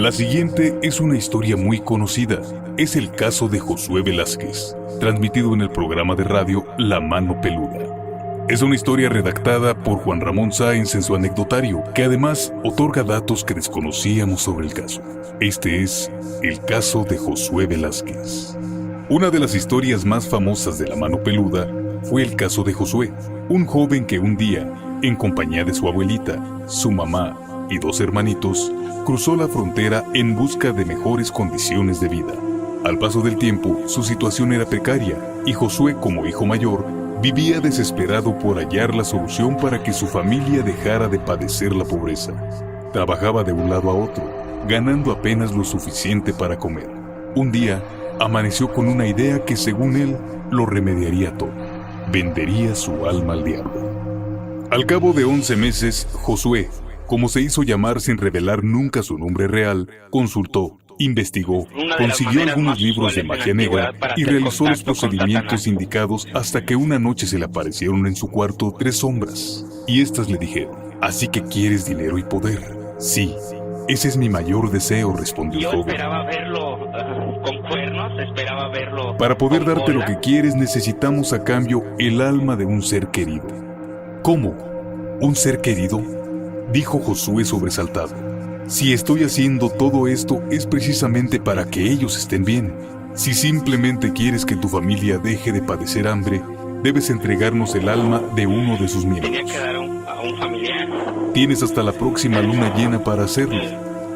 La siguiente es una historia muy conocida. Es el caso de Josué Velázquez, transmitido en el programa de radio La Mano Peluda. Es una historia redactada por Juan Ramón Sáenz en su anecdotario, que además otorga datos que desconocíamos sobre el caso. Este es el caso de Josué Velázquez. Una de las historias más famosas de La Mano Peluda fue el caso de Josué, un joven que un día, en compañía de su abuelita, su mamá y 2 hermanitos, cruzó la frontera en busca de mejores condiciones de vida. Al paso del tiempo, su situación era precaria y Josué, como hijo mayor, vivía desesperado por hallar la solución para que su familia dejara de padecer la pobreza. Trabajaba de un lado a otro, ganando apenas lo suficiente para comer. Un día, amaneció con una idea que, según él, lo remediaría todo. Vendería su alma al diablo. Al cabo de 11 meses, Josué, como se hizo llamar sin revelar nunca su nombre real, consultó, investigó, consiguió algunos libros de magia negra y realizó los procedimientos indicados hasta que una noche se le aparecieron en su cuarto 3 sombras. Y estas le dijeron: ¿así que quieres dinero y poder? Sí, ese es mi mayor deseo, respondió el joven. Yo esperaba verlo con cuernos, esperaba verlo. Para poder darte lo que quieres necesitamos a cambio el alma de un ser querido. ¿Cómo? ¿Un ser querido?, dijo Josué sobresaltado. Si estoy haciendo todo esto es precisamente para que ellos estén bien. Si simplemente quieres que tu familia deje de padecer hambre, debes entregarnos el alma de uno de sus miembros. Tenía que dar a un familiar. Tienes hasta la próxima luna llena para hacerlo.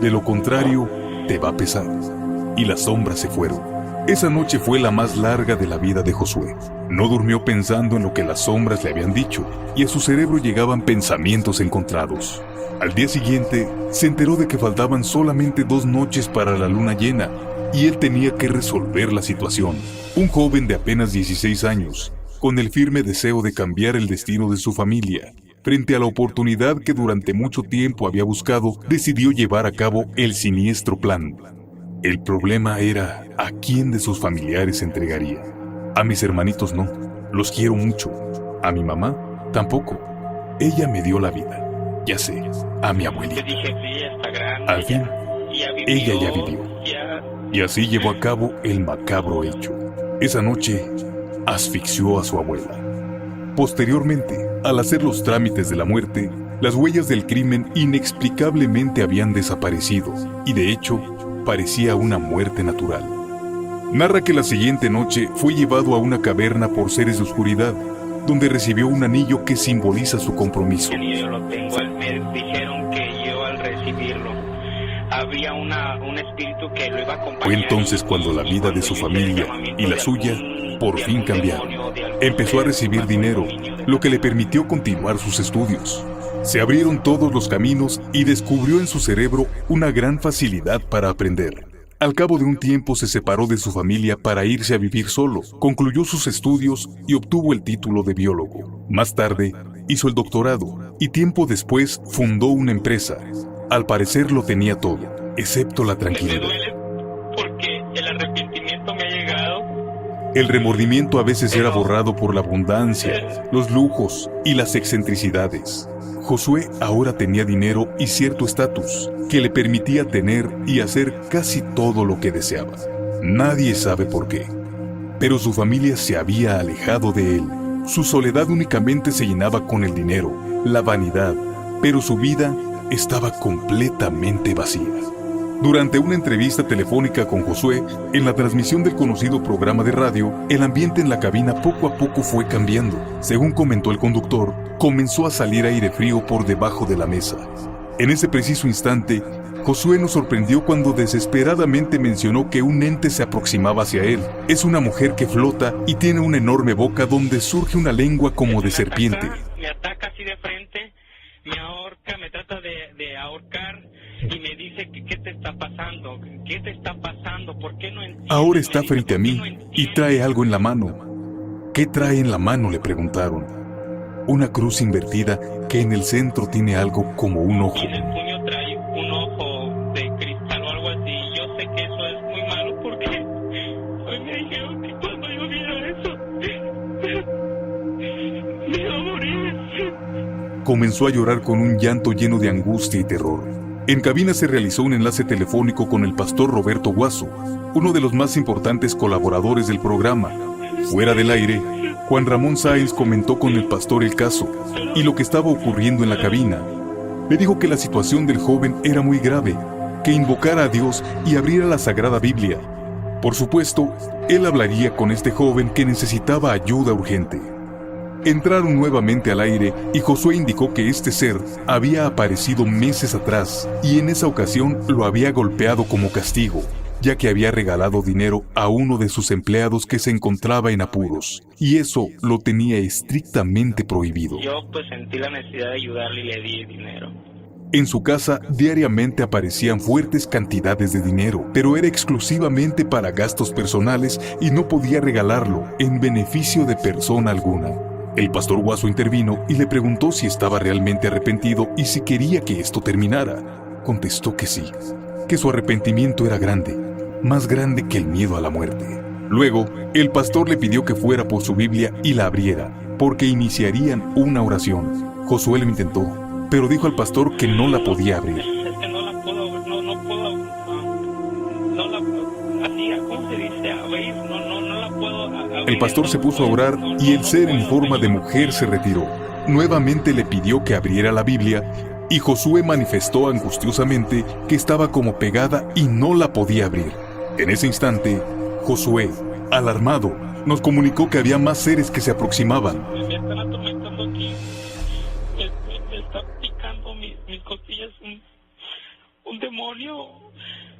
De lo contrario, te va a pesar. Y las sombras se fueron. Esa noche fue la más larga de la vida de Josué. No durmió pensando en lo que las sombras le habían dicho, y a su cerebro llegaban pensamientos encontrados. Al día siguiente, se enteró de que faltaban solamente 2 noches para la luna llena, y él tenía que resolver la situación. Un joven de apenas 16 años, con el firme deseo de cambiar el destino de su familia, frente a la oportunidad que durante mucho tiempo había buscado, decidió llevar a cabo el siniestro plan. El problema era a quién de sus familiares entregaría. A mis hermanitos no, los quiero mucho. A mi mamá tampoco. Ella me dio la vida. Ya sé, a mi abuelita. Al fin, ella ya vivió. Y así llevó a cabo el macabro hecho. Esa noche, asfixió a su abuela. Posteriormente, al hacer los trámites de la muerte, las huellas del crimen inexplicablemente habían desaparecido, y de hecho, parecía una muerte natural. Narra que la siguiente noche fue llevado a una caverna por seres de oscuridad, donde recibió un anillo que simboliza su compromiso. Yo lo tengo, me dijeron que yo al recibirlo había un espíritu que lo iba a acompañar. Fue entonces cuando la vida de su familia y la suya por fin cambiaron. Empezó a recibir dinero, lo que le permitió continuar sus estudios. Se abrieron todos los caminos y descubrió en su cerebro una gran facilidad para aprender. Al cabo de un tiempo se separó de su familia para irse a vivir solo, concluyó sus estudios y obtuvo el título de biólogo. Más tarde, hizo el doctorado y tiempo después fundó una empresa. Al parecer lo tenía todo, excepto la tranquilidad. Me duele porque el arrepentimiento me ha llegado. El remordimiento a veces era borrado por la abundancia, los lujos y las excentricidades. Josué ahora tenía dinero y cierto estatus que le permitía tener y hacer casi todo lo que deseaba. Nadie sabe por qué, pero su familia se había alejado de él. Su soledad únicamente se llenaba con el dinero, la vanidad, pero su vida estaba completamente vacía. Durante una entrevista telefónica con Josué, en la transmisión del conocido programa de radio, el ambiente en la cabina poco a poco fue cambiando. Según comentó el conductor, comenzó a salir aire frío por debajo de la mesa. En ese preciso instante, Josué nos sorprendió cuando desesperadamente mencionó que un ente se aproximaba hacia él. Es una mujer que flota y tiene una enorme boca donde surge una lengua como de serpiente. Me ataca así de frente, me ahorca, me trata de ahorcar y me dice que qué te está pasando, qué te está pasando, por qué no entiendes. Ahora está frente a mí y trae algo en la mano. ¿Qué trae en la mano?, le preguntaron. Una cruz invertida que en el centro tiene algo como un ojo. Y en el puño trae un ojo de cristal o algo así. Yo sé que eso es muy malo porque hoy me dijeron que cuando yo viera eso me iba a morir. Comenzó a llorar con un llanto lleno de angustia y terror. En cabina se realizó un enlace telefónico con el pastor Roberto Guaso, uno de los más importantes colaboradores del programa. Fuera del aire, Juan Ramón Sáenz comentó con el pastor el caso y lo que estaba ocurriendo en la cabina. Le dijo que la situación del joven era muy grave, que invocara a Dios y abriera la Sagrada Biblia. Por supuesto, él hablaría con este joven que necesitaba ayuda urgente. Entraron nuevamente al aire y Josué indicó que este ser había aparecido meses atrás y en esa ocasión lo había golpeado como castigo, ya que había regalado dinero a uno de sus empleados que se encontraba en apuros, y eso lo tenía estrictamente prohibido. Yo pues sentí la necesidad de ayudarle y le di dinero. En su casa diariamente aparecían fuertes cantidades de dinero, pero era exclusivamente para gastos personales y no podía regalarlo en beneficio de persona alguna. El pastor Guaso intervino y le preguntó si estaba realmente arrepentido y si quería que esto terminara. Contestó que sí, que su arrepentimiento era grande, más grande que el miedo a la muerte. Luego, el pastor le pidió que fuera por su Biblia y la abriera, porque iniciarían una oración. Josué lo intentó, pero dijo al pastor que no la podía abrir. Es que no la puedo, así, ¿cómo se dice? Abrir, no la puedo abrir. El pastor se puso a orar y el ser en forma de mujer se retiró. Nuevamente le pidió que abriera la Biblia y Josué manifestó angustiosamente que estaba como pegada y no la podía abrir. En ese instante, Josué, alarmado, nos comunicó que había más seres que se aproximaban. Me están atormentando aquí. Me está picando mis costillas un demonio.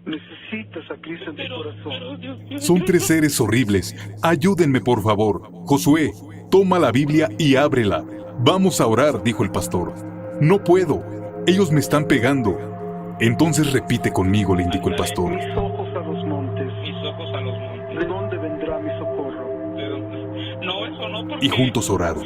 Necesitas a Cristo en tu corazón. Dios, Son 3 seres horribles. Ayúdenme, por favor. Josué, toma la Biblia y ábrela. Vamos a orar, dijo el pastor. No puedo. Ellos me están pegando. Entonces repite conmigo, le indicó el pastor. Mis ojos a los montes. Mis ojos a los montes. ¿De dónde vendrá mi socorro? ¿De dónde? No, eso no, porque... Y juntos oraron.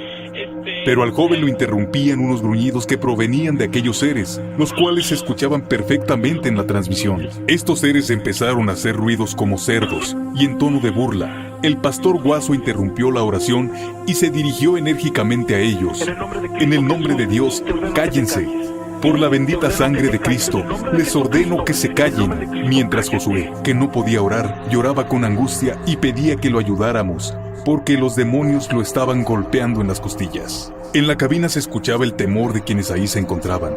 Pero al joven lo interrumpían unos gruñidos que provenían de aquellos seres, los cuales se escuchaban perfectamente en la transmisión. Estos seres empezaron a hacer ruidos como cerdos, y en tono de burla, el pastor Guaso interrumpió la oración y se dirigió enérgicamente a ellos. En el nombre de Dios, cállense. Por la bendita sangre de Cristo, les ordeno que se callen. Mientras Josué, que no podía orar, lloraba con angustia y pedía que lo ayudáramos, porque los demonios lo estaban golpeando en las costillas. En la cabina se escuchaba el temor de quienes ahí se encontraban,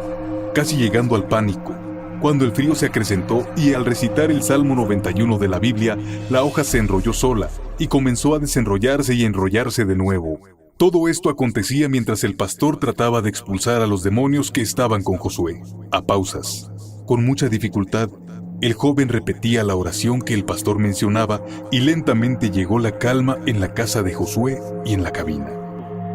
casi llegando al pánico, cuando el frío se acrecentó y al recitar el Salmo 91 de la Biblia, la hoja se enrolló sola y comenzó a desenrollarse y enrollarse de nuevo. Todo esto acontecía mientras el pastor trataba de expulsar a los demonios que estaban con Josué. A pausas, con mucha dificultad, el joven repetía la oración que el pastor mencionaba y lentamente llegó la calma en la casa de Josué y en la cabina.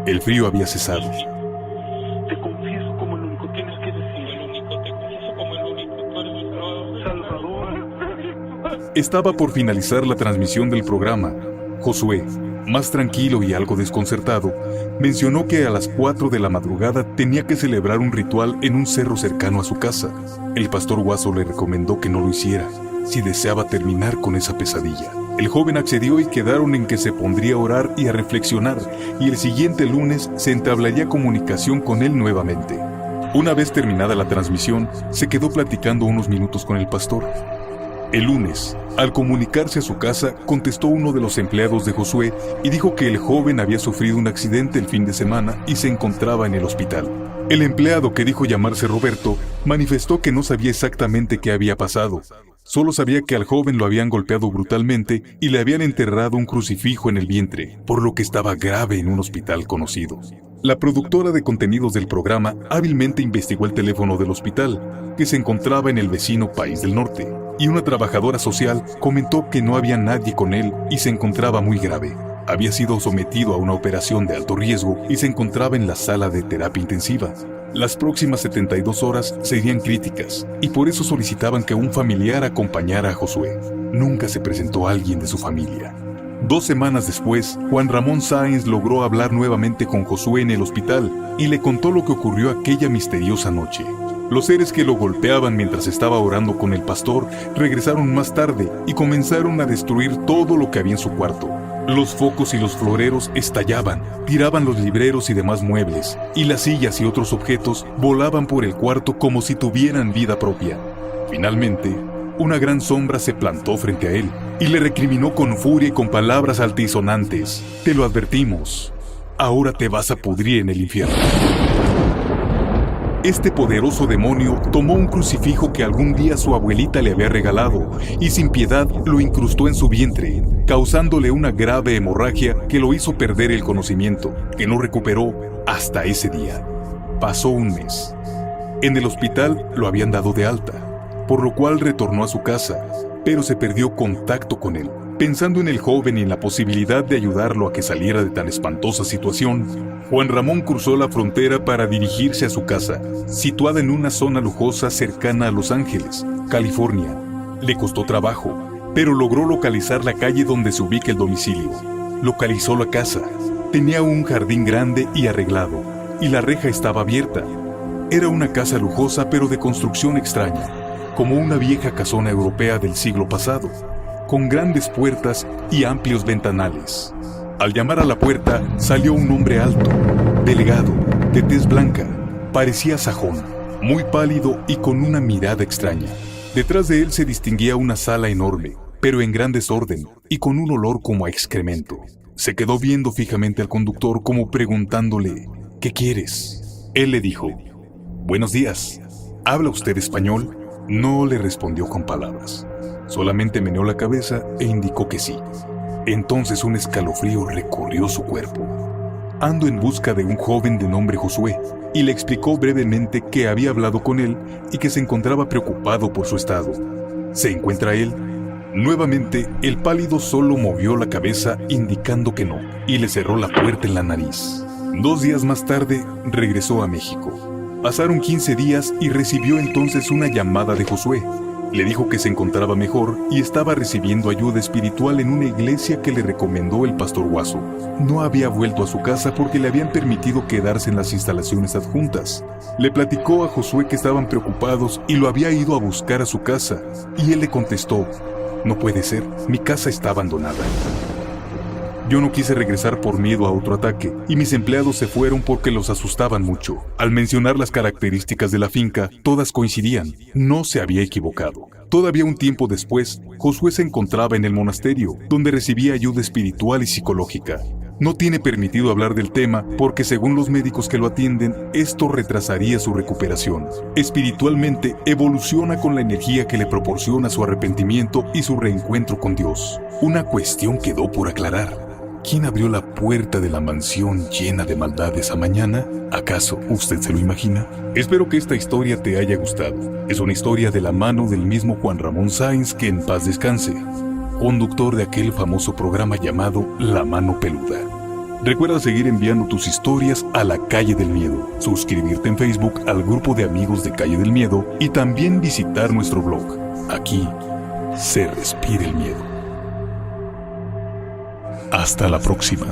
El frío había cesado. Te confieso como el único, tienes que decir. El único, te confieso como el único, tú eres mi Salvador. Estaba por finalizar la transmisión del programa. Josué, más tranquilo y algo desconcertado, mencionó que a las 4 de la madrugada tenía que celebrar un ritual en un cerro cercano a su casa. El pastor Guaso le recomendó que no lo hiciera, si deseaba terminar con esa pesadilla. El joven accedió y quedaron en que se pondría a orar y a reflexionar, y el siguiente lunes se entablaría comunicación con él nuevamente. Una vez terminada la transmisión, se quedó platicando unos minutos con el pastor. El lunes, al comunicarse a su casa, contestó uno de los empleados de Josué y dijo que el joven había sufrido un accidente el fin de semana y se encontraba en el hospital. El empleado, que dijo llamarse Roberto, manifestó que no sabía exactamente qué había pasado. Solo sabía que al joven lo habían golpeado brutalmente y le habían enterrado un crucifijo en el vientre, por lo que estaba grave en un hospital conocido. La productora de contenidos del programa hábilmente investigó el teléfono del hospital, que se encontraba en el vecino país del norte, y una trabajadora social comentó que no había nadie con él y se encontraba muy grave. Había sido sometido a una operación de alto riesgo y se encontraba en la sala de terapia intensiva. Las próximas 72 horas serían críticas y por eso solicitaban que un familiar acompañara a Josué. Nunca se presentó alguien de su familia. 2 semanas después, Juan Ramón Sáenz logró hablar nuevamente con Josué en el hospital y le contó lo que ocurrió aquella misteriosa noche. Los seres que lo golpeaban mientras estaba orando con el pastor regresaron más tarde y comenzaron a destruir todo lo que había en su cuarto. Los focos y los floreros estallaban, tiraban los libreros y demás muebles, y las sillas y otros objetos volaban por el cuarto como si tuvieran vida propia. Finalmente, una gran sombra se plantó frente a él y le recriminó con furia y con palabras altisonantes: «Te lo advertimos, ahora te vas a pudrir en el infierno». Este poderoso demonio tomó un crucifijo que algún día su abuelita le había regalado y sin piedad lo incrustó en su vientre, causándole una grave hemorragia que lo hizo perder el conocimiento, que no recuperó hasta ese día. Pasó un mes. En el hospital lo habían dado de alta, por lo cual retornó a su casa, pero se perdió contacto con él. Pensando en el joven y en la posibilidad de ayudarlo a que saliera de tan espantosa situación, Juan Ramón cruzó la frontera para dirigirse a su casa, situada en una zona lujosa cercana a Los Ángeles, California. Le costó trabajo, pero logró localizar la calle donde se ubica el domicilio. Localizó la casa. Tenía un jardín grande y arreglado, y la reja estaba abierta. Era una casa lujosa pero de construcción extraña, como una vieja casona europea del siglo pasado, con grandes puertas y amplios ventanales. Al llamar a la puerta, salió un hombre alto, delgado, de tez blanca, parecía sajón, muy pálido y con una mirada extraña. Detrás de él se distinguía una sala enorme, pero en gran desorden y con un olor como a excremento. Se quedó viendo fijamente al conductor como preguntándole: «¿Qué quieres?». Él le dijo: «Buenos días, ¿habla usted español?». No le respondió con palabras. Solamente meneó la cabeza e indicó que sí. Entonces un escalofrío recorrió su cuerpo. «Ando en busca de un joven de nombre Josué», y le explicó brevemente que había hablado con él y que se encontraba preocupado por su estado. «¿Se encuentra él?». Nuevamente, el pálido solo movió la cabeza indicando que no, y le cerró la puerta en la nariz. 2 días más tarde, regresó a México. Pasaron 15 días y recibió entonces una llamada de Josué. Le dijo que se encontraba mejor y estaba recibiendo ayuda espiritual en una iglesia que le recomendó el pastor Guaso. No había vuelto a su casa porque le habían permitido quedarse en las instalaciones adjuntas. Le platicó a Josué que estaban preocupados y lo había ido a buscar a su casa, y él le contestó: «No puede ser, mi casa está abandonada. Yo no quise regresar por miedo a otro ataque, y mis empleados se fueron porque los asustaban mucho». Al mencionar las características de la finca, todas coincidían. No se había equivocado. Todavía un tiempo después, Josué se encontraba en el monasterio, donde recibía ayuda espiritual y psicológica. No tiene permitido hablar del tema porque, según los médicos que lo atienden, esto retrasaría su recuperación. Espiritualmente, evoluciona con la energía que le proporciona su arrepentimiento y su reencuentro con Dios. Una cuestión quedó por aclarar. ¿Quién abrió la puerta de la mansión llena de maldad esa mañana? ¿Acaso usted se lo imagina? Espero que esta historia te haya gustado. Es una historia de la mano del mismo Juan Ramón Sáenz, que en paz descanse, conductor de aquel famoso programa llamado La Mano Peluda. Recuerda seguir enviando tus historias a La Calle del Miedo, suscribirte en Facebook al grupo de amigos de Calle del Miedo y también visitar nuestro blog. Aquí se respira el miedo. Hasta la próxima.